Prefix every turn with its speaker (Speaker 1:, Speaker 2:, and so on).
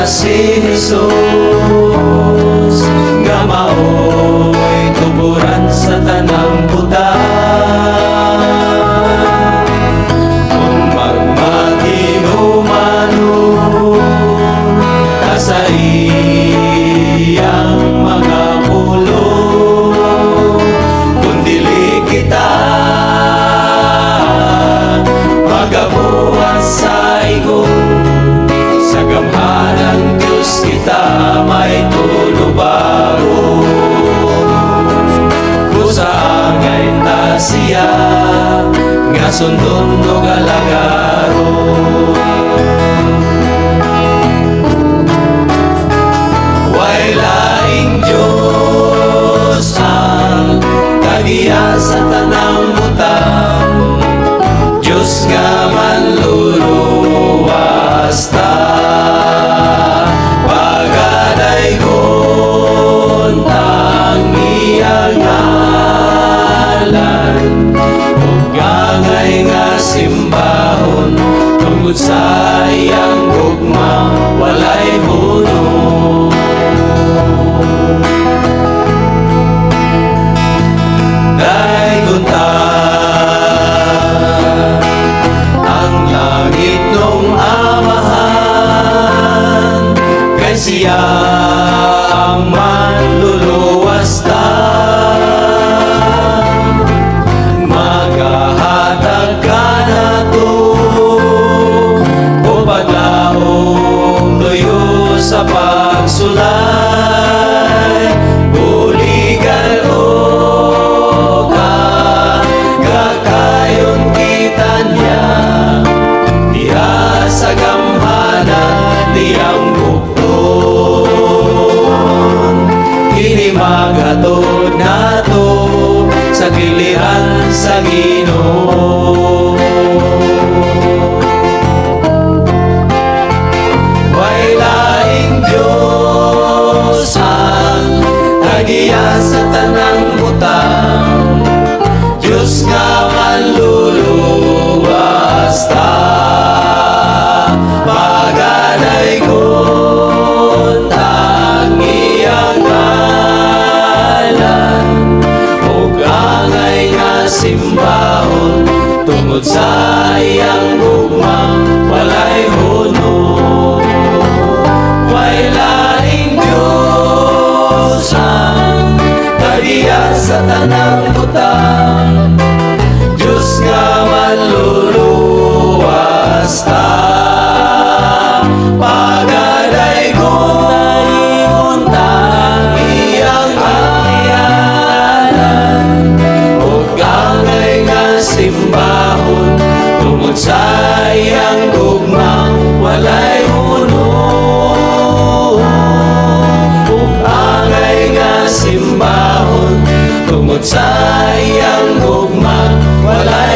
Speaker 1: si Jesus nga mao'y tuburan sa tanang butang. Kung magmatinumanon ka sa iyang mga pulong, kung dili kita magabuhat sa igon, sa gamhanang Diyos kita may tulubaron. Kusangay ta siya nga sundon o galagaron. Way laing Diyos ang kagiya sa tanang butang, Diyos nga manluluwas ta. Pagadaygon ang iyang ngalan, ug gangay nga simbahon tungod sa iyang gugma walay hunong. Daygon ta ang langit nung amahan, kay siya ang manluluwas ta. Magahatag ka na to o paglaong luyo sa pagsulay, buligan o kakayon kita niya diha sa gamhanan diyang bukton. Kini maghatod nato sa giliran sa Ginoo. Way laing Diyos ang kagiya sa tanang butang, Diyos nga manluluwas ta. Pagadaygon ang iyang ngalan, ug angay nga simbahon tungod sa iyang gugma walay hunong. Way laing Diyos ang kagiya sa tanang butang, Diyos nga manluluwas ta. Pagadaygon ang iyang ngalan, ug angay nga simbahon tungod sa iyang gugma walay hunong. Ug angay nga simbahon tungod sa iyang gugma walay